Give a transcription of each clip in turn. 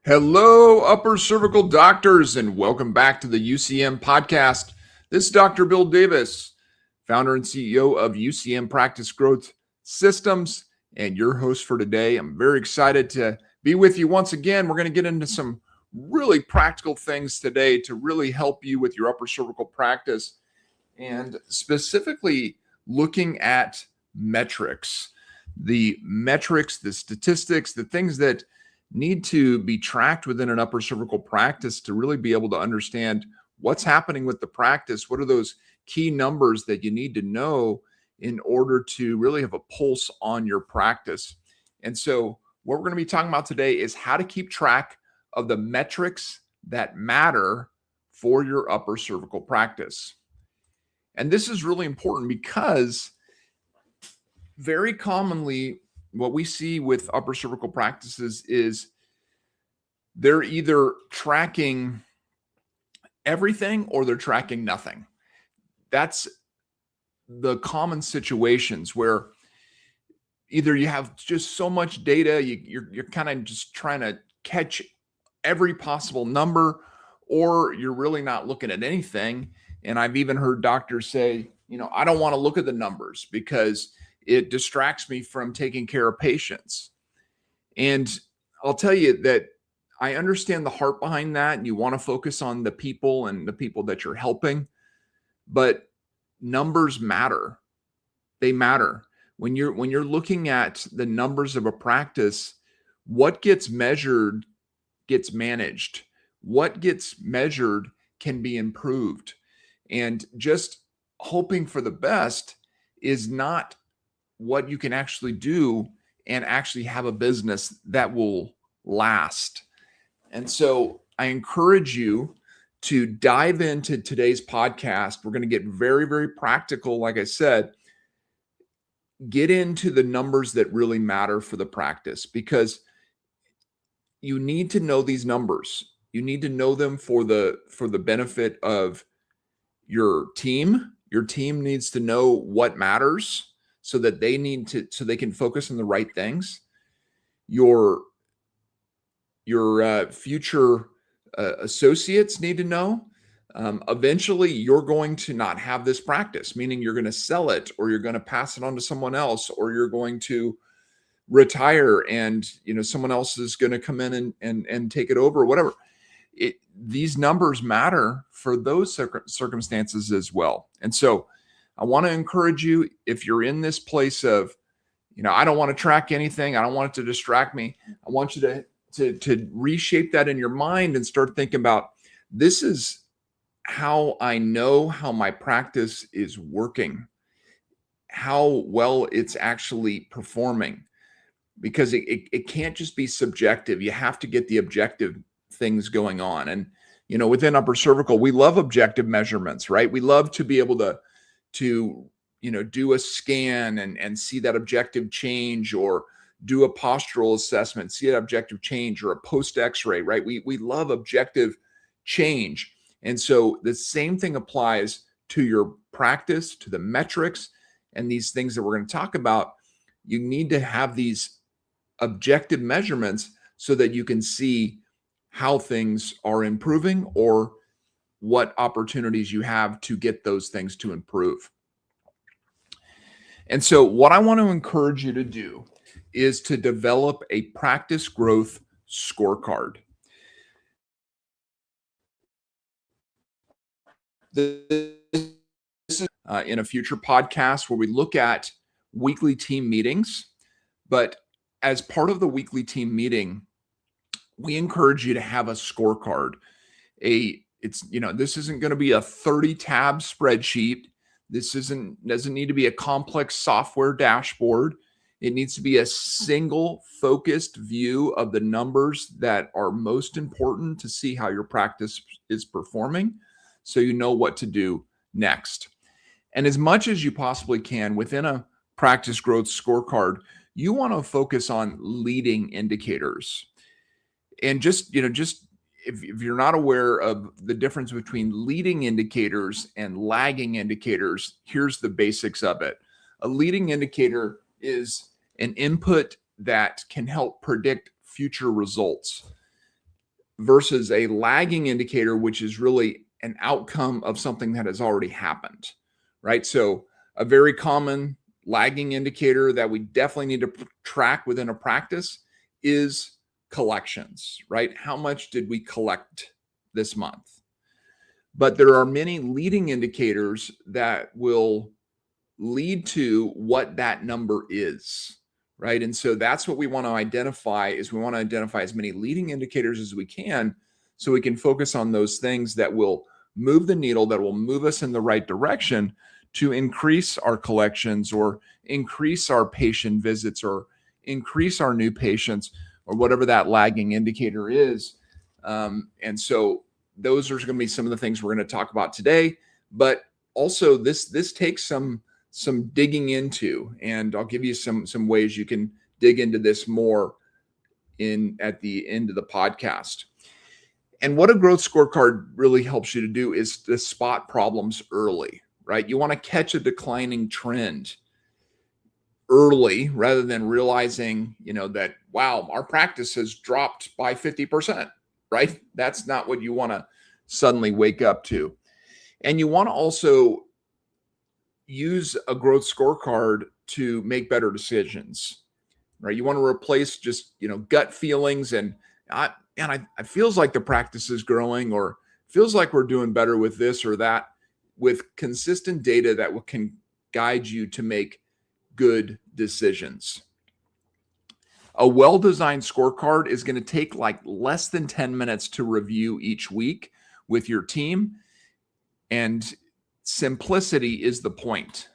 Hello, Upper Cervical Doctors, and welcome back to the UCM podcast. This is Dr. Bill Davis, founder and CEO of UCM Practice Growth Systems, and your host for today. I'm very excited to be with you once again. We're going to get into some really practical things today to really help you with your upper cervical practice, and specifically looking at metrics, the statistics, the things that need to be tracked within an upper cervical practice to really be able to understand what's happening with the practice. What are those key numbers that you need to know in order to really have a pulse on your practice? And so, what we're going to be talking about today is how to keep track of the metrics that matter for your upper cervical practice. And this is really important because very commonly, what we see with upper cervical practices is they're either tracking everything or they're tracking nothing. That's the common situations where either you have just so much data, you're kind of just trying to catch every possible number, or you're really not looking at anything. And I've even heard doctors say, I don't want to look at the numbers because it distracts me from taking care of patients. And I'll tell you that I understand the heart behind that. And you want to focus on the people and the people that you're helping, but numbers matter. They matter. When you're looking at the numbers of a practice, what gets measured gets managed. What gets measured can be improved. And just hoping for the best is not what you can actually do and actually have a business that will last. And so I encourage you to dive into today's podcast. We're going to get very, very practical. Like I said, get into the numbers that really matter for the practice, because you need to know these numbers. You need to know them for the benefit of your team. Your team needs to know what matters so that they can focus on the right things. Your future associates need to know. Eventually, you're going to not have this practice, meaning you're going to sell it, or you're going to pass it on to someone else, or you're going to retire, and someone else is going to come in and take it over, or whatever. These numbers matter for those circumstances as well. And so, I want to encourage you, if you're in this place of, I don't want to track anything, I don't want it to distract me, I want you to reshape that in your mind and start thinking about, this is how I know how my practice is working, how well it's actually performing, because it can't just be subjective. You have to get the objective things going on. And within upper cervical, we love objective measurements, right? We love to be able to do a scan and see that objective change, or do a postural assessment, see an objective change, or a post x-ray, right? We love objective change. And so the same thing applies to your practice, to the metrics, and these things that we're going to talk about. You need to have these objective measurements so that you can see how things are improving, or what opportunities you have to get those things to improve. And so what I want to encourage you to do is to develop a practice growth scorecard. This is in a future podcast where we look at weekly team meetings. But as part of the weekly team meeting, we encourage you to have a scorecard. This isn't going to be a 30-tab spreadsheet. This doesn't need to be a complex software dashboard. It needs to be a single focused view of the numbers that are most important to see how your practice is performing, so you know what to do next. And as much as you possibly can within a practice growth scorecard, you want to focus on leading indicators. And just if you're not aware of the difference between leading indicators and lagging indicators, here's the basics of it. A leading indicator is an input that can help predict future results. versus a lagging indicator, which is really an outcome of something that has already happened, right? So a very common lagging indicator that we definitely need to track within a practice is collections, right? How much did we collect this month? But there are many leading indicators that will lead to what that number is, right? And so that's what we want to identify is we want to identify as many leading indicators as we can so we can focus on those things that will move the needle, that will move us in the right direction to increase our collections or increase our patient visits or increase our new patients or whatever that lagging indicator is. And so those are going to be some of the things we're going to talk about today. But also this takes some digging into, and I'll give you some ways you can dig into this more at the end of the podcast. And what a growth scorecard really helps you to do is to spot problems early, right? You want to catch a declining trend early rather than realizing, that, wow, our practice has dropped by 50%, right? That's not what you want to suddenly wake up to. And you want to also use a growth scorecard to make better decisions, right? You want to replace just, gut feelings and it feels like the practice is growing or feels like we're doing better with this or that with consistent data that can guide you to make good decisions. A well-designed scorecard is going to take like less than 10 minutes to review each week with your team, and simplicity is the point.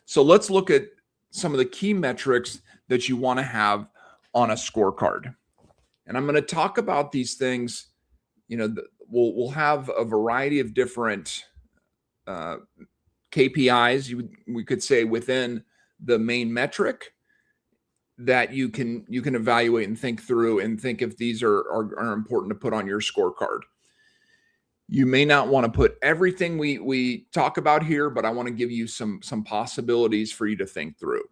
So let's look at some of the key metrics that you want to have on a scorecard. And I'm going to talk about these things. We'll have a variety of different KPIs, we could say, within the main metric that you can evaluate and think through and think if these are important to put on your scorecard. You may not want to put everything we talk about here, but I want to give you some possibilities for you to think through.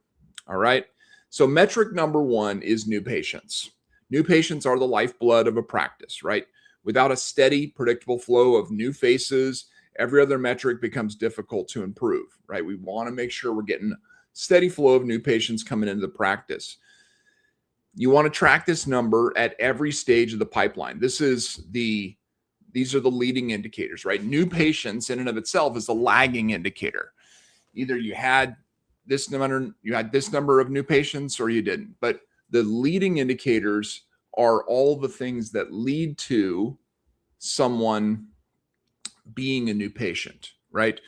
All right. So metric number one is new patients. New patients are the lifeblood of a practice, right? Without a steady, predictable flow of new faces, every other metric becomes difficult to improve, right? We want to make sure we're getting steady flow of new patients coming into the practice. You want to track this number at every stage of the pipeline. These are the leading indicators, right? New patients in and of itself is a lagging indicator. Either you had this number of new patients or you didn't. But the leading indicators are all the things that lead to someone being a new patient, right?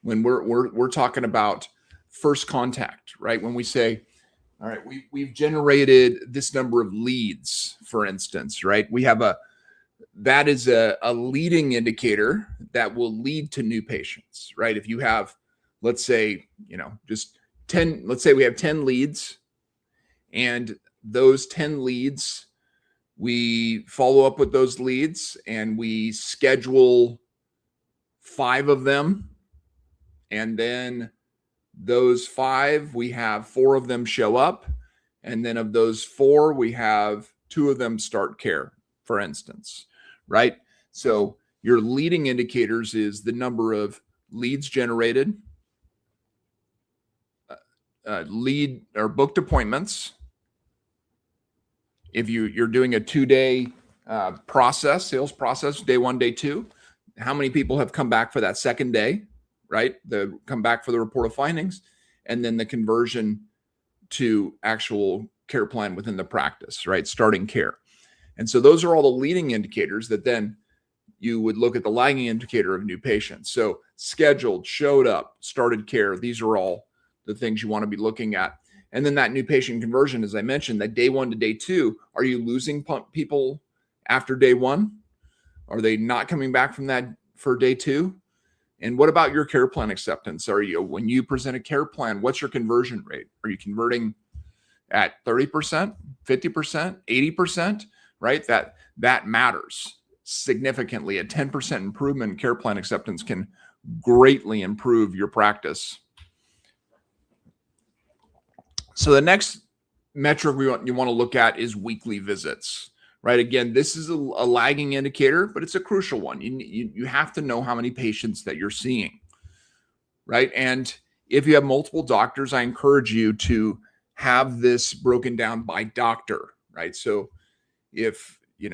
When we're talking about first contact, right? When we say, all right, we've generated this number of leads, for instance, right? That is a leading indicator that will lead to new patients, right? If you have, let's say, just 10, let's say we have 10 leads, and those 10 leads, we follow up with those leads and we schedule 5 of them. And then those 5, we have 4 of them show up. And then of those 4, we have 2 of them start care, for instance, right? So your leading indicators is the number of leads generated, lead or booked appointments. If you're doing a 2-day sales process, day 1, day 2, how many people have come back for that second day, right? Come back for the report of findings, and then the conversion to actual care plan within the practice, right? Starting care. And so those are all the leading indicators that then you would look at the lagging indicator of new patients. So scheduled, showed up, started care. These are all the things you want to be looking at. And then that new patient conversion, as I mentioned, that day 1 to day 2, are you losing people after day 1? Are they not coming back from that for day 2? And what about your care plan acceptance? When you present a care plan, what's your conversion rate? Are you converting at 30%, 50%, 80%, right? That matters significantly. A 10% improvement in care plan acceptance can greatly improve your practice. So the next metric you want to look at is weekly visits, right? Again, this is a lagging indicator, but it's a crucial one. You have to know how many patients that you're seeing, right? And if you have multiple doctors, I encourage you to have this broken down by doctor, right? So if you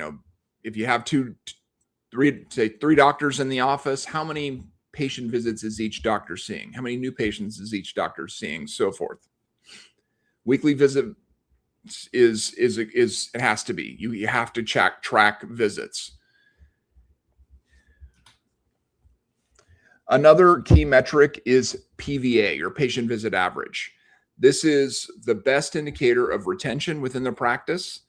have three doctors in the office, how many patient visits is each doctor seeing? How many new patients is each doctor seeing? So forth. Weekly visit is it has to be. You have to track visits. Another key metric is PVA, or patient visit average. This is the best indicator of retention within the practice.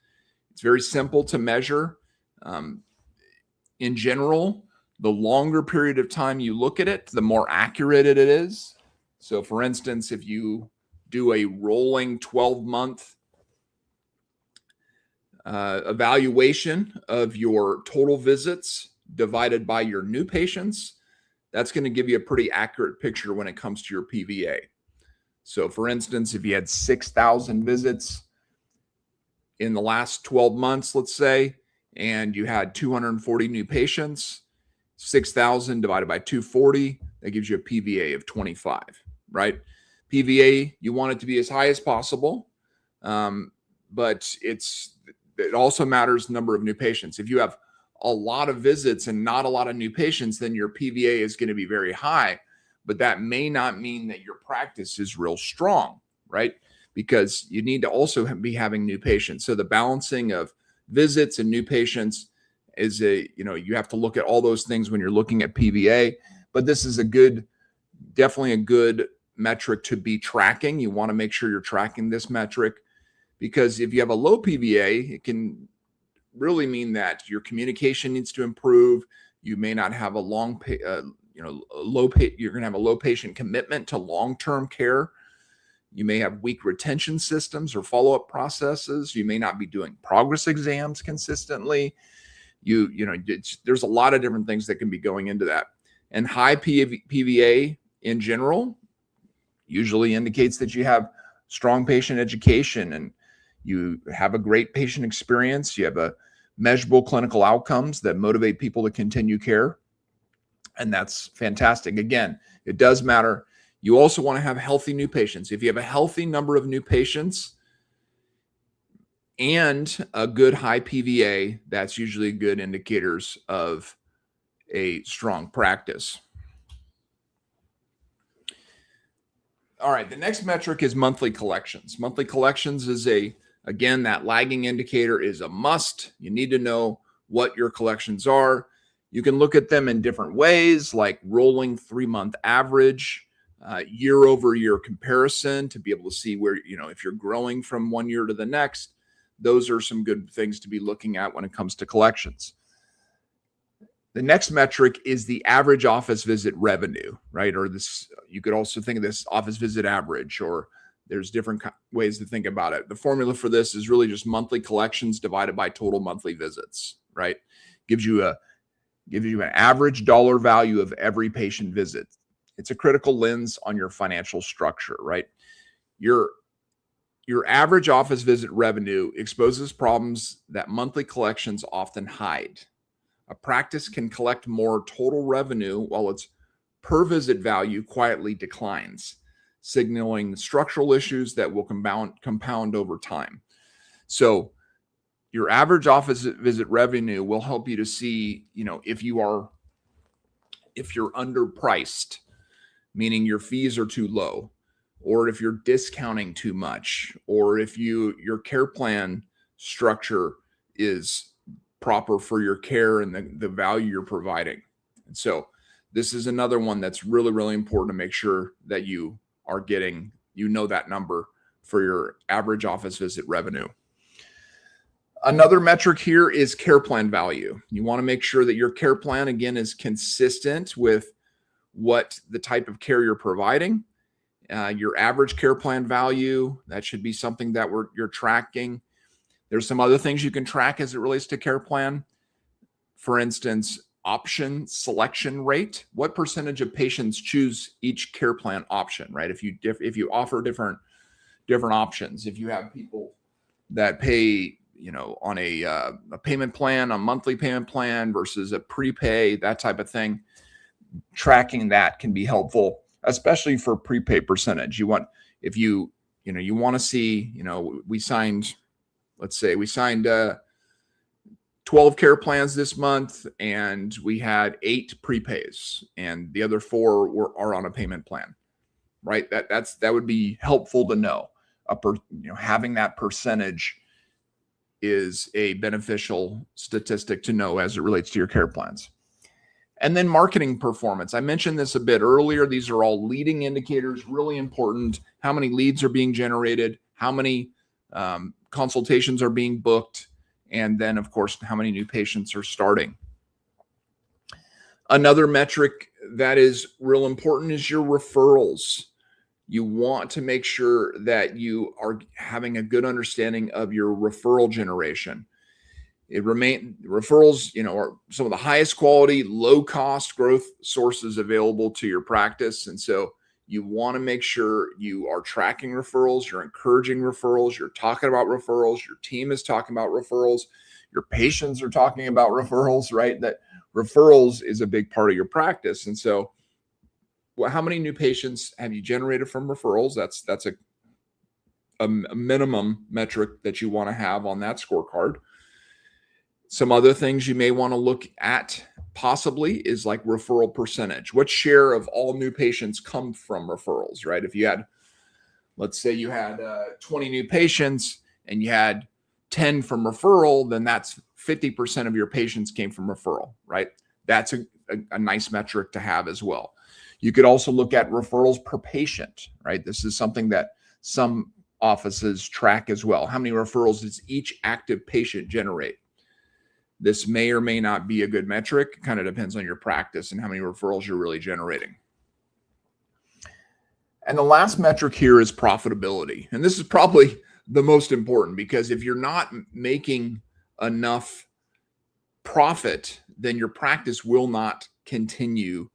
It's very simple to measure. In general, the longer period of time you look at it, the more accurate it is. So for instance, if you do a rolling 12-month evaluation of your total visits divided by your new patients, that's going to give you a pretty accurate picture when it comes to your PVA. So for instance, if you had 6,000 visits in the last 12 months, let's say, and you had 240 new patients, 6,000 divided by 240, that gives you a PVA of 25, right? PVA, you want it to be as high as possible, but it also matters the number of new patients. If you have a lot of visits and not a lot of new patients, then your PVA is going to be very high, but that may not mean that your practice is real strong, right? Because you need to also be having new patients. So the balancing of visits and new patients is you have to look at all those things when you're looking at PVA, but this is definitely a good metric to be tracking. You want to make sure you're tracking this metric, because if you have a low PVA, it can really mean that your communication needs to improve. You may not have you're going to have a low patient commitment to long-term care. You may have weak retention systems or follow-up processes. You may not be doing progress exams consistently. There's a lot of different things that can be going into that. And high PVA in general usually indicates that you have strong patient education and you have a great patient experience. You have a measurable clinical outcomes that motivate people to continue care. And that's fantastic. Again, it does matter. You also want to have healthy new patients. If you have a healthy number of new patients and a good high PVA, that's usually good indicators of a strong practice. All right, the next metric is monthly collections. Monthly collections is again, that lagging indicator is a must. You need to know what your collections are. You can look at them in different ways, like rolling 3-month average, year-over-year comparison, to be able to see where, if you're growing from one year to the next. Those are some good things to be looking at when it comes to collections. The next metric is the average office visit revenue, right? Or this, you could also think of this office visit average, or there's different ways to think about it. The formula for this is really just monthly collections divided by total monthly visits, right? Gives you an average dollar value of every patient visit. It's a critical lens on your financial structure, right? Your average office visit revenue exposes problems that monthly collections often hide. A practice can collect more total revenue while its per visit value quietly declines, signaling structural issues that will compound over time. So your average office visit revenue will help you to see, if you're underpriced, meaning your fees are too low, or if you're discounting too much, or if your care plan structure is proper for your care and the value you're providing. And so this is another one that's really, really important to make sure that you are getting, that number for your average office visit revenue. Another metric here is care plan value. You want to make sure that your care plan, again, is consistent with what the type of care you're providing. Your average care plan value, that should be something that you're tracking. There's some other things you can track as it relates to care plan. For instance, option selection rate. What percentage of patients choose each care plan option, right? If you offer different options, if you have people that pay, on a payment plan, a monthly payment plan versus a prepay, that type of thing. Tracking that can be helpful, especially for prepay percentage. You want, if you want to see, let's say we signed 12 care plans this month and we had 8 prepays and the other 4 are on a payment plan, right? That would be helpful to know. Having that percentage is a beneficial statistic to know as it relates to your care plans. And then marketing performance. I mentioned this a bit earlier. These are all leading indicators, really important. How many leads are being generated, how many consultations are being booked, and then, of course, how many new patients are starting. Another metric that is real important is your referrals. You want to make sure that you are having a good understanding of your referral generation. Referrals, are some of the highest quality, low cost growth sources available to your practice. And so you want to make sure you are tracking referrals, you're encouraging referrals, you're talking about referrals, your team is talking about referrals, your patients are talking about referrals, right? That referrals is a big part of your practice. And so, how many new patients have you generated from referrals? That's a minimum metric that you want to have on that scorecard. Some other things you may want to look at possibly is like referral percentage. What share of all new patients come from referrals, right? If you had, let's say you had 20 new patients and you had 10 from referral, then that's 50% of your patients came from referral, right? That's a nice metric to have as well. You could also look at referrals per patient, right? This is something that some offices track as well. How many referrals does each active patient generate? This may or may not be a good metric. It kind of depends on your practice and how many referrals you're really generating. And the last metric here is profitability. And this is probably the most important, because if you're not making enough profit, then your practice will not continue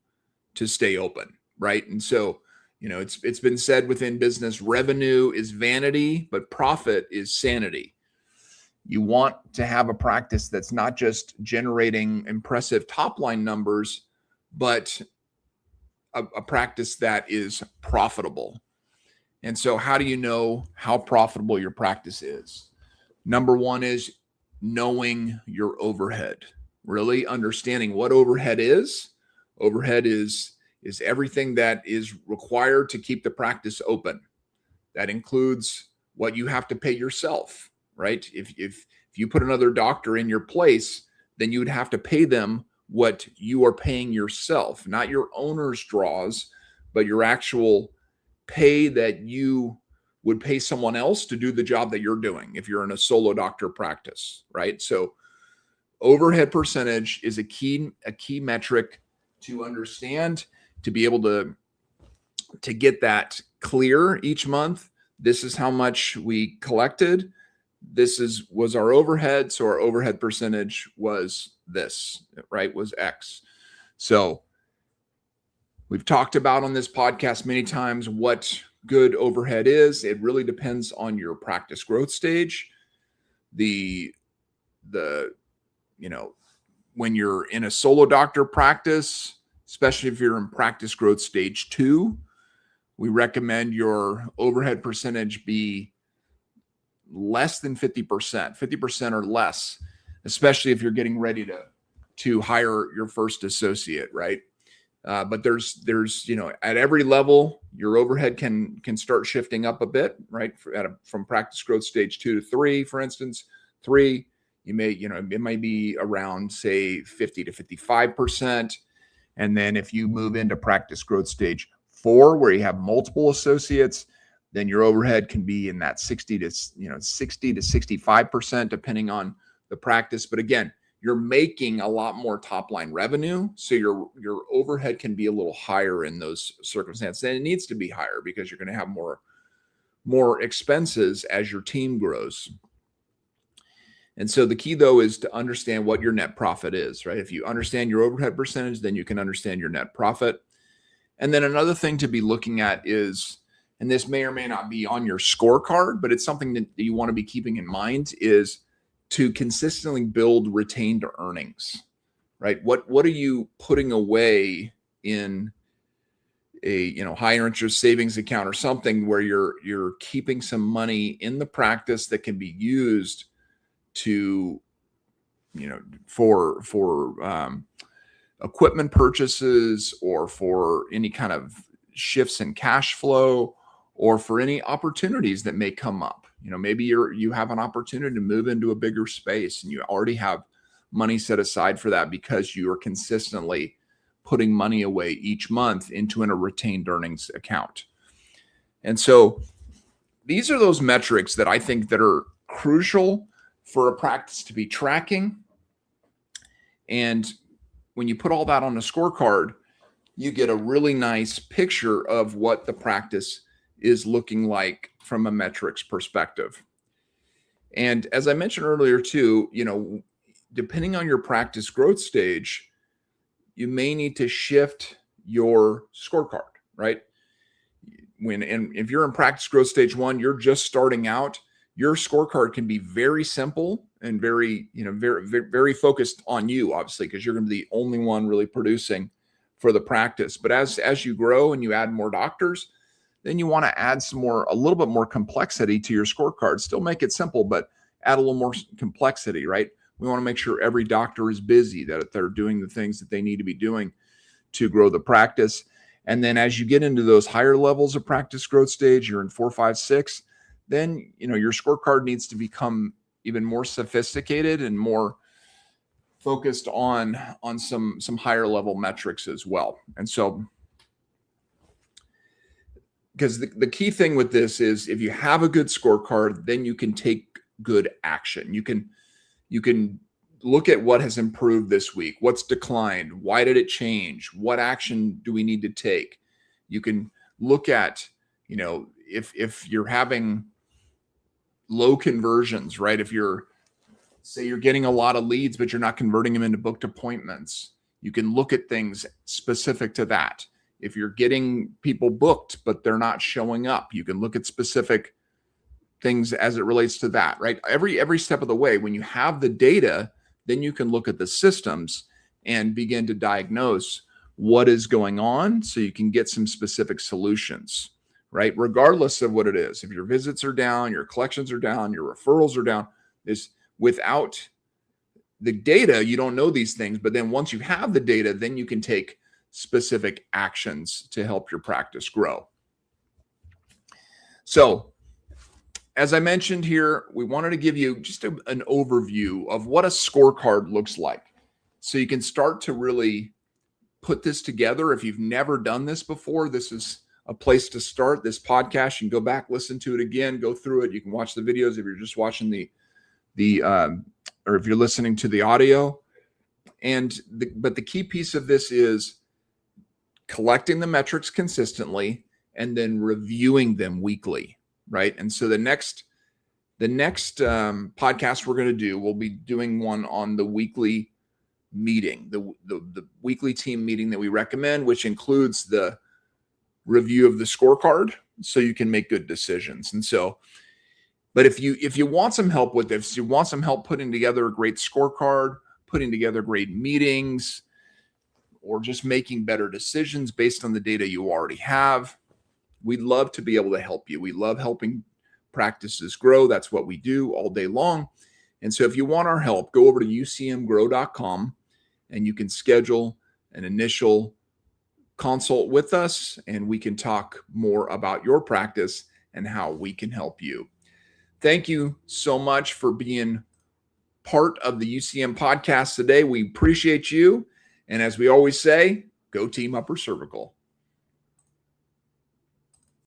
to stay open, right? And so, it's been said within business, revenue is vanity, but profit is sanity. You want to have a practice that's not just generating impressive top-line numbers, but a practice that is profitable. And so how do you know how profitable your practice is? Number one is knowing your overhead, really understanding what overhead is. Overhead is everything that is required to keep the practice open. That includes what you have to pay yourself, right? If you put another doctor in your place, then you would have to pay them what you are paying yourself, not your owner's draws, but your actual pay that you would pay someone else to do the job that you're doing if you're in a solo doctor practice, right? So overhead percentage is a key metric to understand, to be able to get that clear each month. This is how much we collected. This was our overhead. So our overhead percentage was this, right? Was X. So we've talked about on this podcast many times what good overhead is. It really depends on your practice growth stage. When you're in a solo doctor practice, especially if you're in practice growth stage 2, we recommend your overhead percentage be less than 50% or less, especially if you're getting ready to hire your first associate, right? But there's at every level, your overhead can start shifting up a bit, right? From practice growth stage 2 to 3, for instance. 3, it might be around, say, 50 to 55%. And then if you move into practice growth stage 4, where you have multiple associates, then your overhead can be in that 60 to 65%, depending on the practice. But again, you're making a lot more top line revenue, so your overhead can be a little higher in those circumstances. And it needs to be higher because you're going to have more expenses as your team grows. And so the key, though, is to understand what your net profit is, right? If you understand your overhead percentage, then you can understand your net profit. And then another thing to be looking at is, and this may or may not be on your scorecard, but it's something that you want to be keeping in mind, is to consistently build retained earnings, right? What are you putting away in a higher interest savings account or something where you're keeping some money in the practice that can be used to for equipment purchases, or for any kind of shifts in cash flow, or for any opportunities that may come up. Maybe you have an opportunity to move into a bigger space and you already have money set aside for that because you are consistently putting money away each month into a retained earnings account. And so these are those metrics that I think that are crucial for a practice to be tracking. And when you put all that on a scorecard, you get a really nice picture of what the practice is looking like from a metrics perspective. And as I mentioned earlier too, depending on your practice growth stage, you may need to shift your scorecard, right? If you're in practice growth stage 1, you're just starting out, your scorecard can be very simple and very, very, very focused on you, obviously, because you're going to be the only one really producing for the practice. But as you grow and you add more doctors, then you want to add a little bit more complexity to your scorecard. Still make it simple, but add a little more complexity, right? We want to make sure every doctor is busy, that they're doing the things that they need to be doing to grow the practice. And then as you get into those higher levels of practice growth stage, you're in 4, 5, 6, then your scorecard needs to become even more sophisticated and more focused on some higher level metrics as well. And so, because the key thing with this is, if you have a good scorecard, then you can take good action. You can look at what has improved this week, what's declined, why did it change, what action do we need to take. You can look at, if you're having low conversions, right? If you're getting a lot of leads, but you're not converting them into booked appointments, you can look at things specific to that. If you're getting people booked, but they're not showing up, you can look at specific things as it relates to that, right? Every step of the way, when you have the data, then you can look at the systems and begin to diagnose what is going on so you can get some specific solutions, right? Regardless of what it is. If your visits are down, your collections are down, your referrals are down, without the data, you don't know these things. But then once you have the data, then you can take specific actions to help your practice grow. So, as I mentioned here, we wanted to give you just an overview of what a scorecard looks like, so you can start to really put this together. If you've never done this before, this is a place to start. This podcast, you can go back, listen to it again, go through it. You can watch the videos if you're just watching or if you're listening to the audio. But the key piece of this is collecting the metrics consistently and then reviewing them weekly, right? And so the next podcast we're going to do, we'll be doing one on the weekly meeting, the weekly team meeting that we recommend, which includes the review of the scorecard so you can make good decisions. And so, but if you want some help with this, you want some help putting together a great scorecard, putting together great meetings, or just making better decisions based on the data you already have, we'd love to be able to help you. We love helping practices grow. That's what we do all day long. And so if you want our help, go over to ucmgrow.com and you can schedule an initial consult with us, and we can talk more about your practice and how we can help you. Thank you so much for being part of the UCM podcast today. We appreciate you. And as we always say, go team Upper Cervical.